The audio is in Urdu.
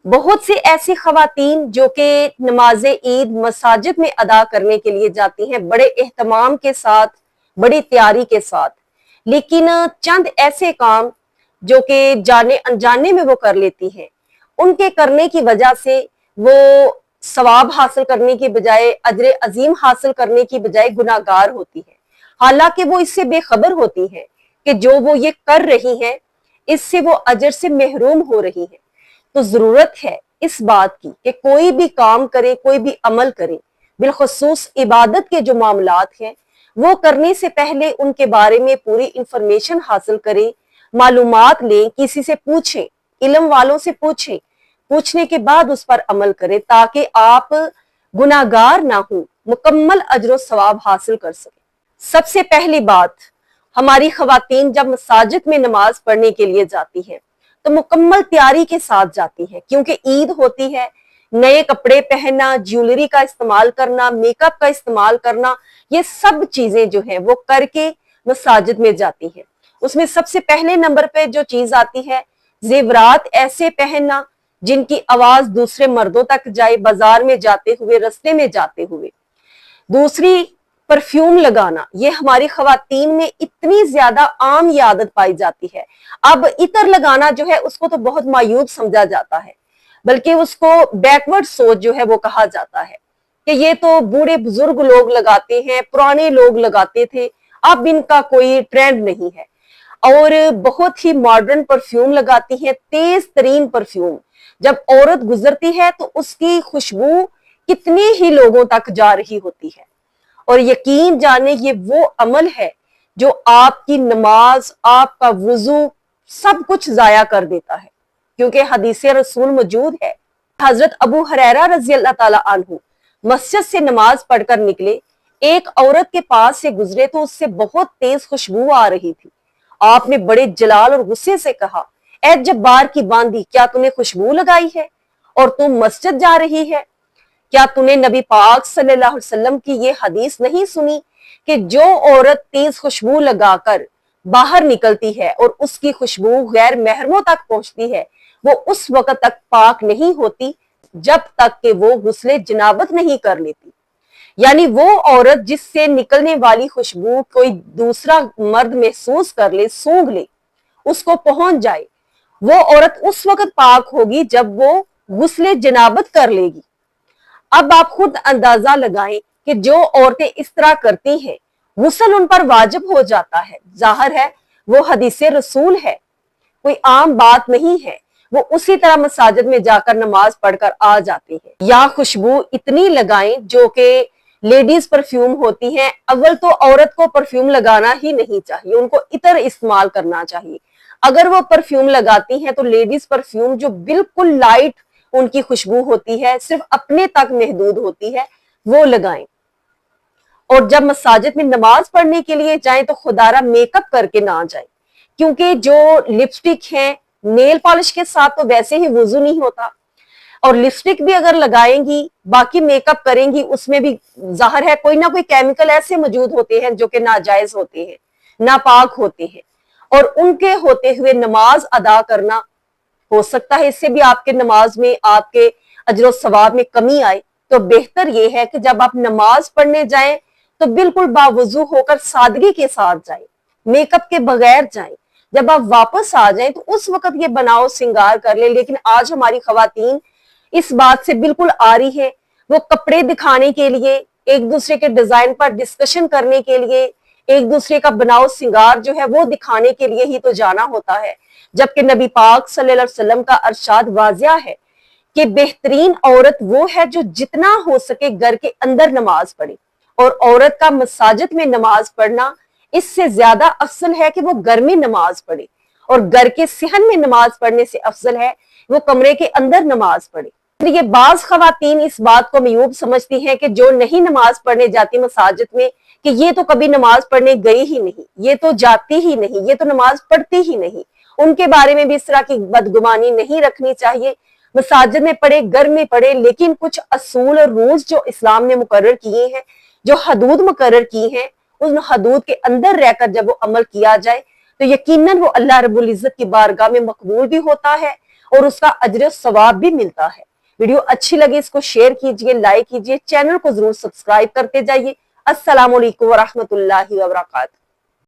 بہت سی ایسی خواتین جو کہ نماز عید مساجد میں ادا کرنے کے لیے جاتی ہیں بڑے اہتمام کے ساتھ، بڑی تیاری کے ساتھ، لیکن چند ایسے کام جو کہ جانے انجانے میں وہ کر لیتی ہیں، ان کے کرنے کی وجہ سے وہ ثواب حاصل کرنے کی بجائے، اجر عظیم حاصل کرنے کی بجائے گناہگار ہوتی ہے، حالانکہ وہ اس سے بے خبر ہوتی ہے کہ جو وہ یہ کر رہی ہیں اس سے وہ اجر سے محروم ہو رہی ہیں۔ تو ضرورت ہے اس بات کی کہ کوئی بھی کام کرے، کوئی بھی عمل کرے، بالخصوص عبادت کے جو معاملات ہیں وہ کرنے سے پہلے ان کے بارے میں پوری انفارمیشن حاصل کریں، معلومات لیں، کسی سے پوچھیں، علم والوں سے پوچھیں، پوچھنے کے بعد اس پر عمل کریں تاکہ آپ گناہگار نہ ہوں، مکمل اجر و ثواب حاصل کر سکیں۔ سب سے پہلی بات، ہماری خواتین جب مساجد میں نماز پڑھنے کے لیے جاتی ہیں تو مکمل تیاری کے ساتھ جاتی ہیں، کیونکہ عید ہوتی ہے، نئے کپڑے پہننا، جیولری کا استعمال کرنا، میک اپ کا استعمال کرنا، یہ سب چیزیں جو ہیں وہ کر کے مساجد میں جاتی ہیں۔ اس میں سب سے پہلے نمبر پہ جو چیز آتی ہے، زیورات ایسے پہننا جن کی آواز دوسرے مردوں تک جائے، بازار میں جاتے ہوئے، رستے میں جاتے ہوئے۔ دوسری، پرفیوم لگانا، یہ ہماری خواتین میں اتنی زیادہ عام عادت پائی جاتی ہے۔ اب عطر لگانا جو ہے اس کو تو بہت معیوب سمجھا جاتا ہے، بلکہ اس کو بیکورڈ سوچ جو ہے وہ کہا جاتا ہے کہ یہ تو بوڑھے بزرگ لوگ لگاتے ہیں، پرانے لوگ لگاتے تھے، اب ان کا کوئی ٹرینڈ نہیں ہے۔ اور بہت ہی ماڈرن پرفیوم لگاتی ہیں، تیز ترین پرفیوم۔ جب عورت گزرتی ہے تو اس کی خوشبو کتنے ہی لوگوں تک جا رہی ہوتی ہے، اور یقین جانے یہ وہ عمل ہے جو آپ کی نماز، آپ کا وضو، سب کچھ ضائع کر دیتا ہے، کیونکہ حدیث رسول موجود ہے۔ حضرت ابو ہریرہ رضی اللہ تعالیٰ عنہ مسجد سے نماز پڑھ کر نکلے، ایک عورت کے پاس سے گزرے تو اس سے بہت تیز خوشبو آ رہی تھی۔ آپ نے بڑے جلال اور غصے سے کہا، اے جبار کی باندی، کیا تم نے خوشبو لگائی ہے اور تم مسجد جا رہی ہے؟ کیا تم نے نبی پاک صلی اللہ علیہ وسلم کی یہ حدیث نہیں سنی کہ جو عورت تیز خوشبو لگا کر باہر نکلتی ہے اور اس کی خوشبو غیر محرموں تک پہنچتی ہے، وہ اس وقت تک پاک نہیں ہوتی جب تک کہ وہ غسل جنابت نہیں کر لیتی۔ یعنی وہ عورت جس سے نکلنے والی خوشبو کوئی دوسرا مرد محسوس کر لے، سونگھ لے، اس کو پہنچ جائے، وہ عورت اس وقت پاک ہوگی جب وہ غسل جنابت کر لے گی۔ اب آپ خود اندازہ لگائیں کہ جو عورتیں اس طرح کرتی ہیں غسل ان پر واجب ہو جاتا ہے، ظاہر ہے وہ حدیث رسول ہے، کوئی عام بات نہیں ہے، وہ اسی طرح مساجد میں جا کر نماز پڑھ کر آ جاتی ہیں۔ یا خوشبو اتنی لگائیں جو کہ لیڈیز پرفیوم ہوتی ہیں، اول تو عورت کو پرفیوم لگانا ہی نہیں چاہیے، ان کو عطر استعمال کرنا چاہیے۔ اگر وہ پرفیوم لگاتی ہیں تو لیڈیز پرفیوم جو بالکل لائٹ ان کی خوشبو ہوتی ہے، صرف اپنے تک محدود ہوتی ہے، وہ لگائیں۔ اور جب مساجد میں نماز پڑھنے کے لیے جائیں تو خدارہ میک اپ کر کے نہ جائیں، کیونکہ جو لپسٹک ہیں، نیل پالش کے ساتھ تو ویسے ہی وضو نہیں ہوتا، اور لپسٹک بھی اگر لگائیں گی، باقی میک اپ کریں گی، اس میں بھی ظاہر ہے کوئی نہ کوئی کیمیکل ایسے موجود ہوتے ہیں جو کہ ناجائز ہوتے ہیں، ناپاک ہوتے ہیں، اور ان کے ہوتے ہوئے نماز ادا کرنا ہو سکتا ہے اس سے بھی آپ کے نماز میں، آپ کے اجر و ثواب میں کمی آئے۔ تو بہتر یہ ہے کہ جب آپ نماز پڑھنے جائیں تو بالکل باوضو ہو کر سادگی کے ساتھ جائیں، میک اپ کے بغیر جائیں۔ جب آپ واپس آ جائیں تو اس وقت یہ بناؤ سنگار کر لیں، لیکن آج ہماری خواتین اس بات سے بالکل آری ہے، وہ کپڑے دکھانے کے لیے، ایک دوسرے کے ڈیزائن پر ڈسکشن کرنے کے لیے، ایک دوسرے کا بناؤ سنگار جو ہے وہ دکھانے کے لیے ہی تو جانا ہوتا ہے، جبکہ نبی پاک صلی اللہ علیہ وسلم کا ارشاد واضح ہے کہ بہترین عورت وہ ہے جو جتنا ہو سکے گھر کے اندر نماز پڑھے، اور عورت کا مساجد میں نماز پڑھنا اس سے زیادہ افضل ہے کہ وہ گھر میں نماز پڑھے، اور گھر کے صحن میں نماز پڑھنے سے افضل ہے وہ کمرے کے اندر نماز پڑھے۔ یہ بعض خواتین اس بات کو معیوب سمجھتی ہیں کہ جو نہیں نماز پڑھنے جاتی مساجد میں کہ یہ تو کبھی نماز پڑھنے گئی ہی نہیں، یہ تو جاتی ہی نہیں، یہ تو نماز پڑھتی ہی نہیں۔ ان کے بارے میں بھی اس طرح کی بدگمانی نہیں رکھنی چاہیے، مساجد میں پڑھے، گھر میں پڑھے، لیکن کچھ اصول اور رولز جو اسلام نے مقرر کیے ہیں، جو حدود مقرر کی ہیں، ان حدود کے اندر رہ کر جب وہ عمل کیا جائے تو یقیناً وہ اللہ رب العزت کی بارگاہ میں مقبول بھی ہوتا ہے، اور اس کا اجر و ثواب بھی ملتا ہے۔ ویڈیو اچھی لگی اس کو شیئر کیجئے، لائک کیجئے، چینل کو ضرور سبسکرائب کرتے جائیے۔ السلام علیکم ورحمۃ اللہ وبرکاتہ۔